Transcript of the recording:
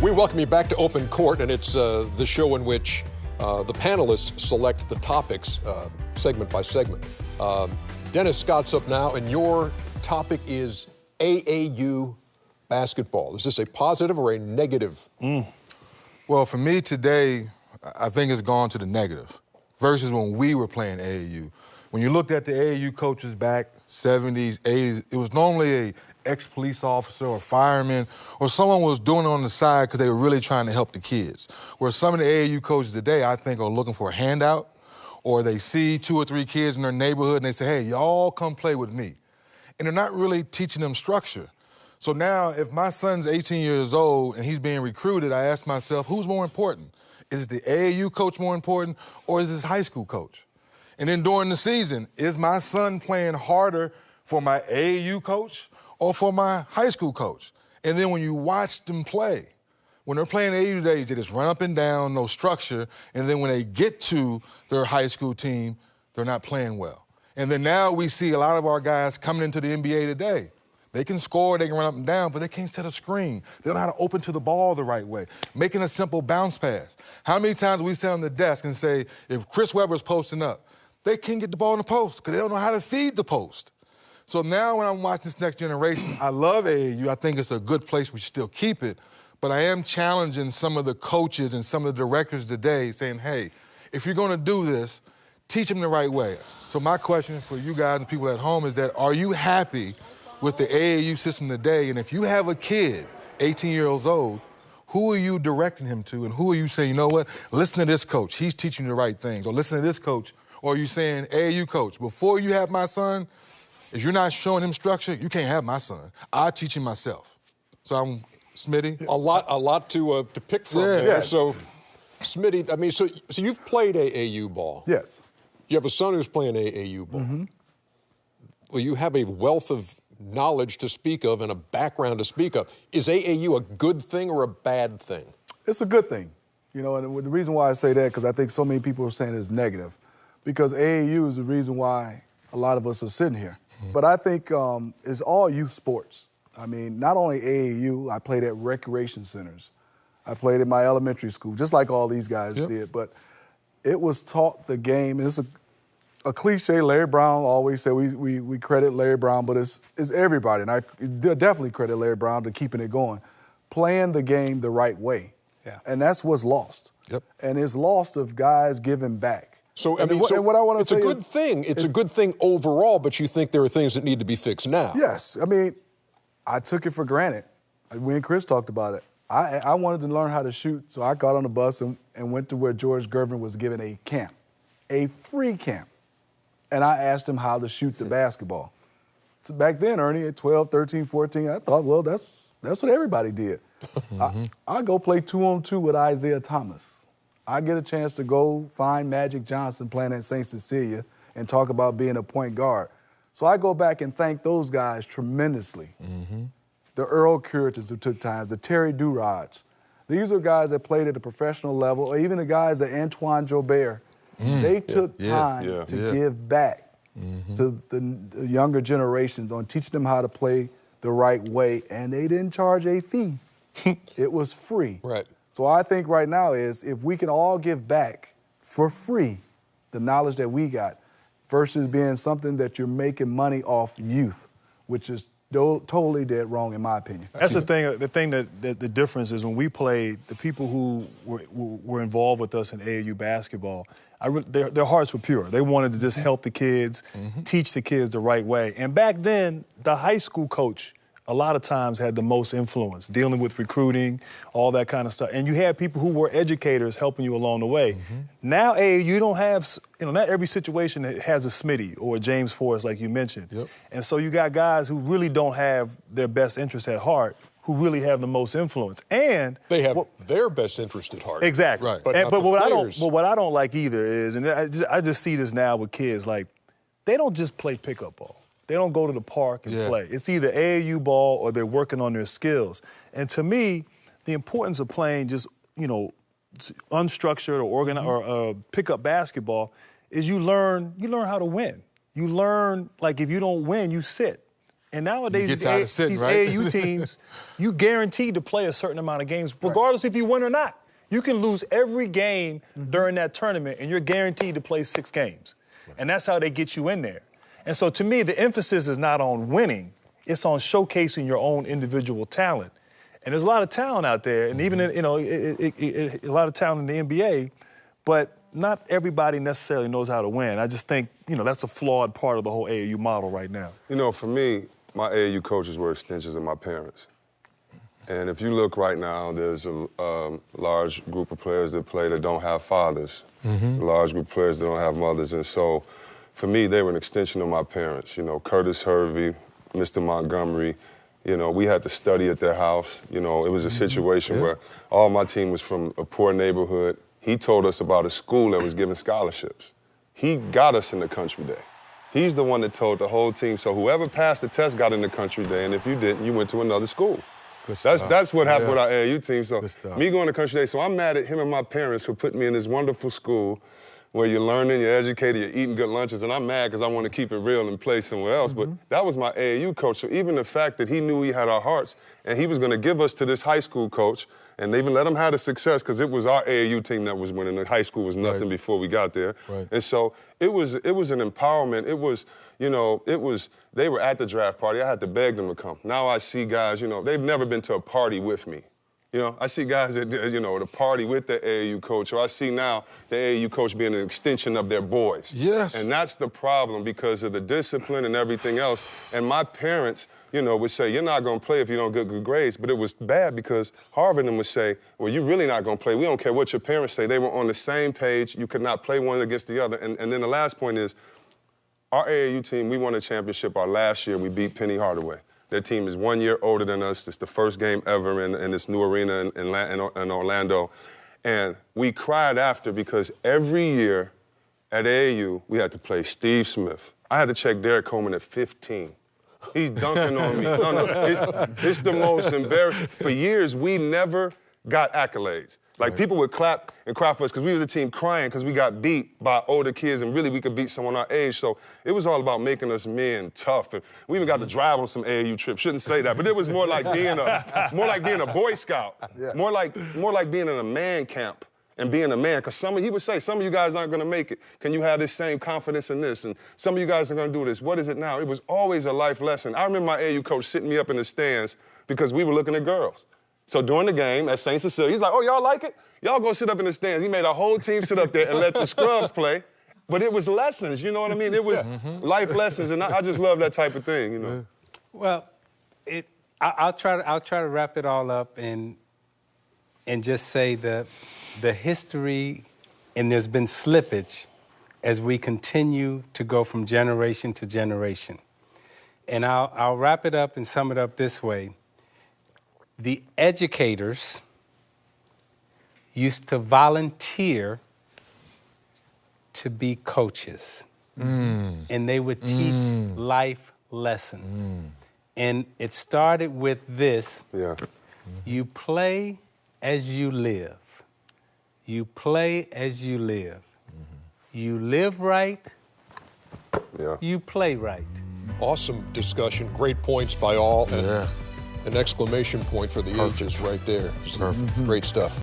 We welcome you back to Open Court, and it's the show in which the panelists select the topics segment by segment. Dennis Scott's up now, and your topic is AAU basketball. Is this a positive or a negative? Well, for me today, I think it's gone to the negative versus when we were playing AAU. When you looked at the AAU coaches back 70s, 80s, it was normally a ex-police officer or fireman or someone was doing it on the side because they were really trying to help the kids. Where some of the AAU coaches today, I think, are looking for a handout, or they see 2 or 3 kids in their neighborhood and they say, hey, y'all come play with me. And they're not really teaching them structure. So now if my son's 18 years old and he's being recruited, I ask myself, who's more important? Is the AAU coach more important, or is his high school coach? And then during the season, is my son playing harder for my AAU coach or for my high school coach? And then when you watch them play, when they're playing AAU today, they just run up and down, no structure, and then when they get to their high school team, they're not playing well. And then now we see a lot of our guys coming into the NBA today. They can score, they can run up and down, but they can't set a screen. They don't know how to open to the ball the right way, making a simple bounce pass. How many times we sit on the desk and say, if Chris Webber's posting up, they can't get the ball in the post because they don't know how to feed the post. So now when I'm watching this next generation, I love AAU. I think it's a good place. We should still keep it. But I am challenging some of the coaches and some of the directors today saying, hey, if you're going to do this, teach them the right way. So my question for you guys and people at home is that, are you happy with the AAU system today? And if you have a kid, 18 years old, who are you directing him to? And who are you saying, you know what, listen to this coach. He's teaching you the right things. Or listen to this coach. Or are you saying, AAU coach, before you have my son, if you're not showing him structure, you can't have my son. I'll teach him myself. So I'm, Smitty? A lot to pick from there. Yes. So, Smitty, I mean, so you've played AAU ball. Yes. You have a son who's playing AAU ball. Mm-hmm. Well, you have a wealth of knowledge to speak of and a background to speak of. Is AAU a good thing or a bad thing? It's a good thing. You know, and the reason why I say that, because I think so many people are saying it's negative. Because AAU is the reason why a lot of us are sitting here. Mm-hmm. But I think it's all youth sports. I mean, not only AAU, I played at recreation centers. I played in my elementary school, just like all these guys did. But it was taught the game, and it's a cliche. Larry Brown always said we credit Larry Brown, but it's everybody. And I definitely credit Larry Brown to keeping it going. Playing the game the right way. Yeah. And that's what's lost. Yep. And it's lost of guys giving back. So, I mean, what I want to say it's a good thing. It's a good thing overall, but you think there are things that need to be fixed now. Yes. I mean, I took it for granted. We and Chris talked about it. I wanted to learn how to shoot, so I got on the bus and went to where George Gervin was giving a camp, a free camp. And I asked him how to shoot the basketball. So back then, Ernie, at 12, 13, 14, I thought, well, that's what everybody did. Mm-hmm. I go play 2-on-2 with Isaiah Thomas. I get a chance to go find Magic Johnson playing at St. Cecilia and talk about being a point guard. So I go back and thank those guys tremendously. Mm-hmm. The Earl Curitons who took times, the Terry Durods. These are guys that played at the professional level, or even the guys at Antoine Jobert. They took time to give back to the younger generations on teaching them how to play the right way, and they didn't charge a fee. It was free. Right. So I think right now is if we can all give back for free the knowledge that we got versus being something that you're making money off youth, which is totally dead wrong in my opinion. That's the thing. The thing that the difference is when we played, the people who were involved with us in AAU basketball, their hearts were pure. They wanted to just help the kids, teach the kids the right way. And back then, the high school coach a lot of times had the most influence, dealing with recruiting, all that kind of stuff. And you had people who were educators helping you along the way. Mm-hmm. Now, you don't have, not every situation has a Smitty or a James Forrest like you mentioned. Yep. And so you got guys who really don't have their best interests at heart, who really have the most influence. And they have their best interest at heart. Exactly. Right. But what I don't like either is, and I just see this now with kids, like, they don't just play pickup ball. They don't go to the park and play. It's either AAU ball or they're working on their skills. And to me, the importance of playing just, unstructured or organized or pickup basketball is you learn how to win. You learn, like, if you don't win, you sit. And nowadays, gets out of sitting, these right? AAU teams, you guaranteed to play a certain amount of games, regardless if you win or not. You can lose every game during that tournament, and you're guaranteed to play 6 games. And that's how they get you in there. And so, to me, the emphasis is not on winning. It's on showcasing your own individual talent. And there's a lot of talent out there, and even, a lot of talent in the NBA, but not everybody necessarily knows how to win. I just think, that's a flawed part of the whole AAU model right now. For me, my AAU coaches were extensions of my parents. And if you look right now, there's a large group of players that play that don't have fathers, a large group of players that don't have mothers. And so, for me, they were an extension of my parents. Curtis Hervey, Mr. Montgomery, we had to study at their house. It was a situation where all my team was from a poor neighborhood. He told us about a school that was giving scholarships. He got us in the country day. He's the one that told the whole team, so whoever passed the test got in the country day, and if you didn't, you went to another school. That's what happened with our AAU team. So me going to country day, so I'm mad at him and my parents for putting me in this wonderful school where you're learning, you're educated, you're eating good lunches, and I'm mad because I want to keep it real and play somewhere else. But that was my AAU coach. So even the fact that he knew he had our hearts and he was going to give us to this high school coach, and they even let him have the success because it was our AAU team that was winning. The high school was nothing before we got there. And so it was an empowerment. It was, they were at the draft party. I had to beg them to come. Now I see guys, they've never been to a party with me. I see guys at, the party with the AAU coach, or I see now the AAU coach being an extension of their boys. Yes. And that's the problem because of the discipline and everything else. And my parents, would say, you're not going to play if you don't get good grades. But it was bad because Harvard and would say, well, you're really not going to play. We don't care what your parents say. They were on the same page. You could not play one against the other. And then the last point is, our AAU team, we won a championship our last year. We beat Penny Hardaway. Their team is 1 year older than us. It's the first game ever in this new arena in Orlando. And we cried after because every year at AAU, we had to play Steve Smith. I had to check Derek Coleman at 15. He's dunking on me. No, it's the most embarrassing. For years, we never got accolades. Like, people would clap and cry for us because we were the team crying because we got beat by older kids and really we could beat someone our age. So it was all about making us men tough. And we even got to drive on some AAU trips. Shouldn't say that, but it was more like being a Boy Scout. Yeah. More like being in a man camp and being a man. Because he would say, some of you guys aren't going to make it. Can you have this same confidence in this? And some of you guys are going to do this. What is it now? It was always a life lesson. I remember my AAU coach sitting me up in the stands because we were looking at girls. So during the game at St. Cecilia, he's like, oh, y'all like it? Y'all go sit up in the stands. He made our whole team sit up there and let the scrubs play. But it was lessons, you know what I mean? It was life lessons, and I just love that type of thing, Well, I'll try to wrap it all up and just say the history, and there's been slippage as we continue to go from generation to generation. And I'll wrap it up and sum it up this way. The educators used to volunteer to be coaches. And they would teach life lessons. And it started with this. Yeah. You play as you live. You play as you live. You live right. Yeah. You play right. Awesome discussion. Great points by all. And an exclamation point for the ages right there. Great stuff.